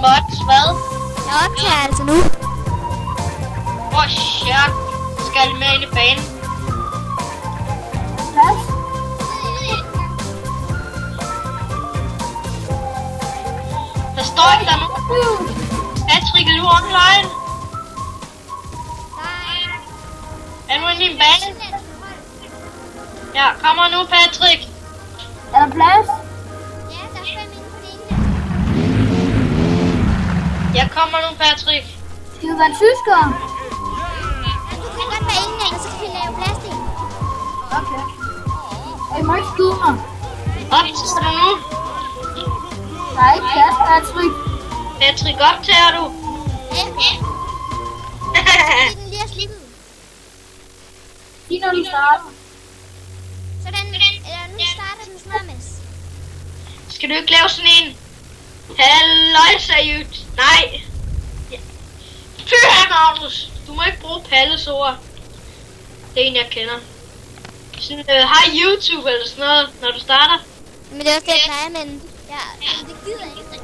mods, hvad? Jeg optager altså nu. Åh, shit. Skal de med ind i banen? Plads. Der står ikke der nu. Patrick, er du online? Er du inde i en bane? Ja, kommer nu, Patrick. Er der plads? Ja, der er 5 inde på det ene. Jeg kommer nu, Patrick. Skal du være tyskere? Du kan godt være ingen, så kan vi lave plads til. Okay. Jeg må ikke skyde mig. Optager du nu? Der er ikke plads, Patrick. Patrick, optager du? Ja. Den lige er slippet. Lige når du starter. Sådan, nu starter den snart, Mads. Skal du ikke lave sådan en? Halløj, seriøst. Nej. Ja. Fy her, Magnus. Du må ikke bruge Palles ord. Det er en, jeg kender. Sådan, hej YouTube eller sådan noget, når du starter. Men det er også det, jeg plejer, men ja, det gider jeg ikke.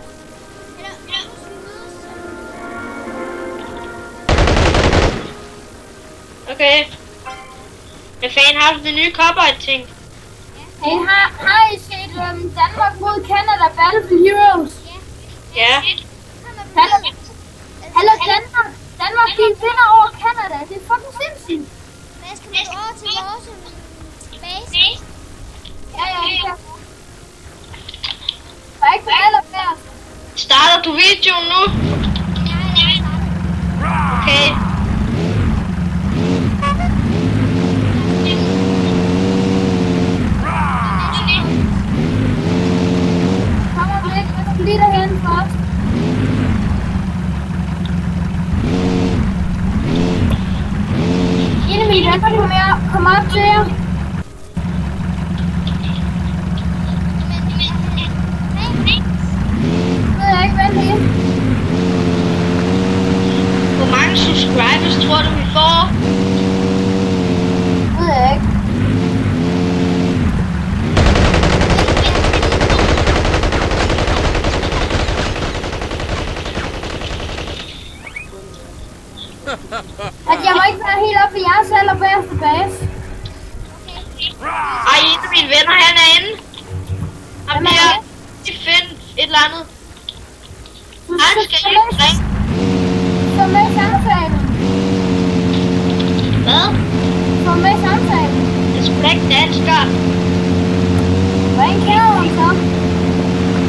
Okay. Hvad fanden har du det nye cowboy-ting? Hey, har I set Danmark mod Canada Battlefield Heroes? Ja. Hallo Danmark. Danmark de vinder over Canada. Det er fucking sindssygt. Hvad skal vi gå over til vores base? Ja. Der er ikke for allerbærst. Starter du videoen nu? Okay. Kommer væk. Jeg skal lige derhen først. En af mine venner kommer op til jer. Ved jeg ikke, vent lige. Hvor mange subscribers tror du, vi får? Ved jeg ikke. At jeg må ikke være helt oppe ved jeres allerbærste base. Ej, en af mine venner, han er inde. Ham Hvem er der, det? de finder et eller andet. Han skal Så ikke ringe. Så med i samtalen. Hvad? Så med i samtalen. Det er sgu da ikke dansker. Hvordan kender du så?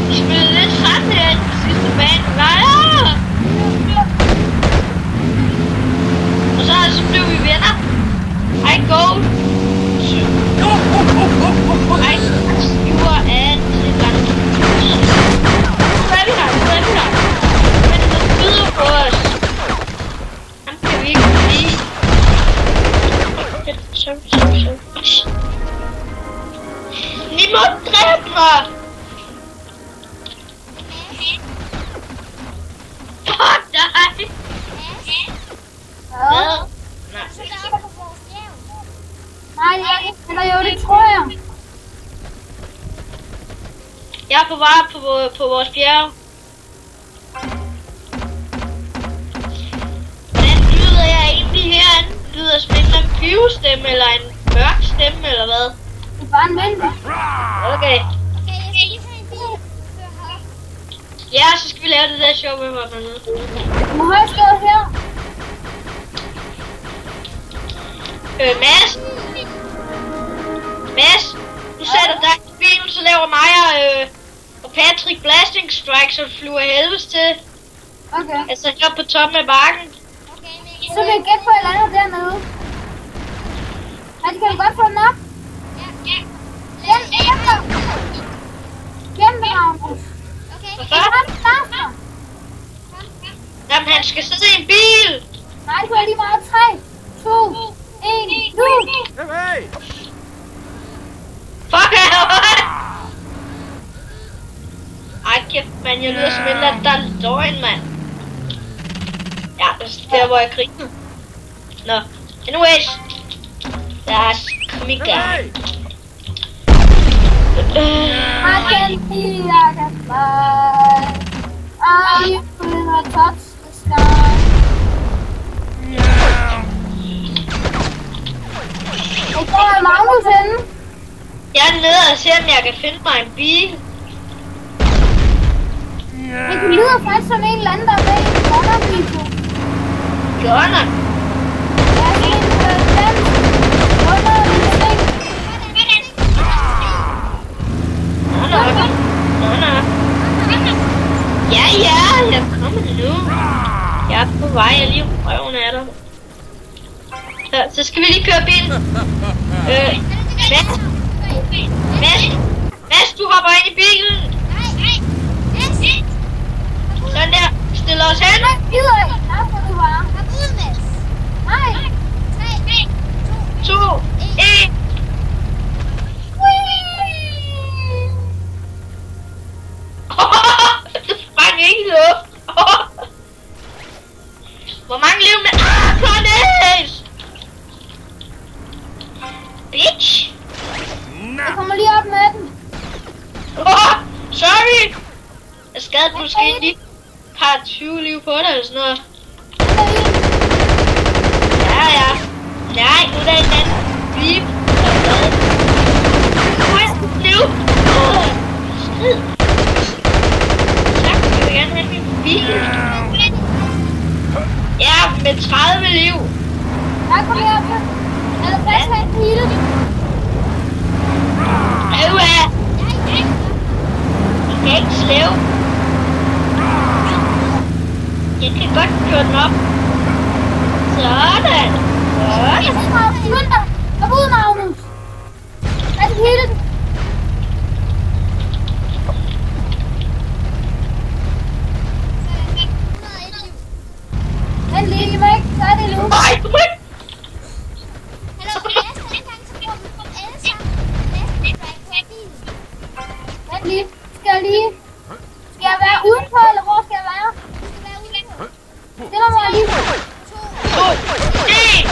Vi spillede lidt sammen her i den sidste bane. Nej! Og så blev vi venner. I go. I you are at et eller andet. Nu er vi her. Men der skyder på os. Ham kan vi ikke lide. Så. Ni må dræbe mig! Fuck dig! Ja. Nej, eller jo, det tror jeg. Jeg er på vej på vores bjerg. Hvordan lyder jeg egentlig herinde? Lyder jeg som en eller anden pivestemme, eller en mørk stemme, eller hvad? Det er bare en vinter. Okay. Okay, jeg skal lige tage en bil. Ja, så skal vi lave det der show med mig dernede. Du må højst stå her. Mads, du sætter dig i bilen, så laver mig og Patrick blasting strike, så du flyver helvedes til. Okay. Altså her på toppen af bakken. Så kan jeg gætte på et eller andet dernede. Kan du godt få den op? Gem den, Magnus. Hvorfor? Jamen han skal sidde i en bil. Nej, du er lige meget. 3, 2, 1, nu! Hey! Fuck ej kæft mand, jeg lyder som en eller anden, der er løgn mand. Ja, det er der hvor jeg griner. Nå, anyways. Lad os komme i gang. you will touch the sky. Hvor er Magnus henne? Jeg er nede og ser, om jeg kan finde mig en bil. Men du lyder faktisk som en eller anden, der er med i en gunner-video. Gunner? Ja, sådan en dansk gunner-video. Nå. Ja, jeg kommer nu. Jeg er på vej, jeg er lige røven af dig. Så skal vi lige køre bilen. Mads, du hopper ind i bilen. Sådan der, stiller os hen. Nej, gider ikke. Nej, for du var. Nej. 2, 1. Du sprang ikke i luft. Hvor mange liv med... Cornelius! Bitch! Jeg kommer lige op med den. Sorry! Jeg skadede måske lige et par 20 liv på dig eller sådan noget. Ja. Nej, nu er der en anden beep. Nu! Skid! Tak, jeg vil gerne have min bil. Ja, med 30 liv. Jeg kommer lige op med. Er der plads med en pile? Jeg kan ikke slæve. Jeg kan godt køre den op. Sådan. Skynd dig. Kom ud, Magnus. Lad os hele den. Vent lige, I må ikke gøre det nu. Vent lige. Skal jeg være udenfor, eller hvor skal jeg være? Stiller mig lige. 2, 1.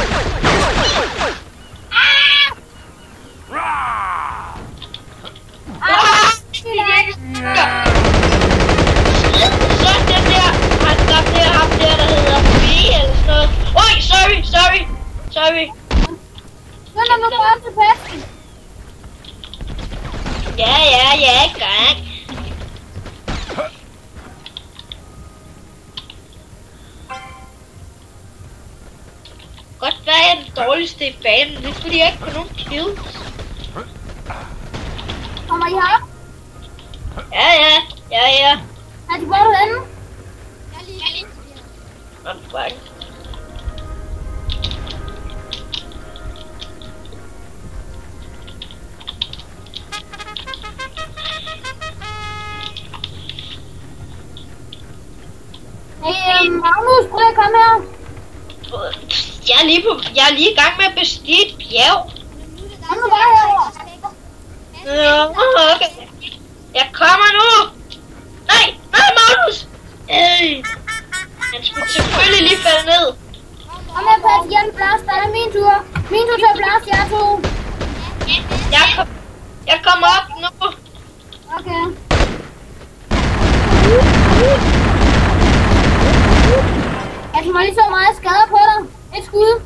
Sorry. Skynd dig nu frem til passen. Ja, jeg er i gang. Godt være, jeg er den dårligste i banen. Det er fordi, jeg ikke får nogen kills. Kommer I her? Ja. Er de hvor henne? Fuck. Hey, Magnus, prøv at komme her. Jeg er lige i gang med at bestige et bjerg. Kom nu bare herover. Okay. Jeg kommer nu. Nej, Magnus. Han skulle selvfølgelig lige falde ned. Kom her, Pat. Giv en plads. Der er min tur. Min tur til at plads, jeg to. Jeg kommer op nu. Okay. Jeg kommer lige så meget skader på dig. Et skud.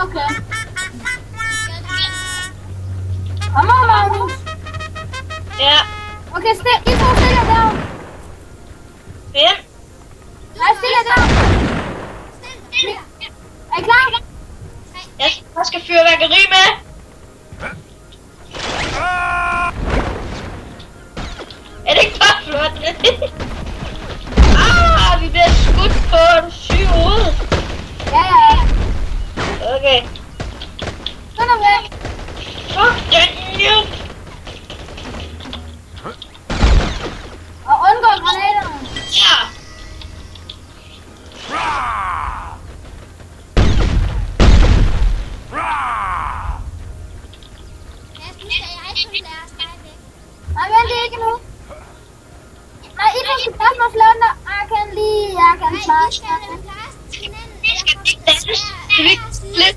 Okay. Kom her, Magnus. Ja. Okay, I to stiller der. Ja. Nej, stiller der. Er I klar? Jeg skal fyrværkeri med. Er det ikke bare flot? Vi bliver skudt på syge hoved. Ja. Okay. Sådan er væk. Fuck den nu. Og undgå granaterne. Ja. Nej, vent det ikke nu. Nej, I kan ikke plads med slående. Jeg kan plads. Det skal ikke dannes. Det er ikke slet.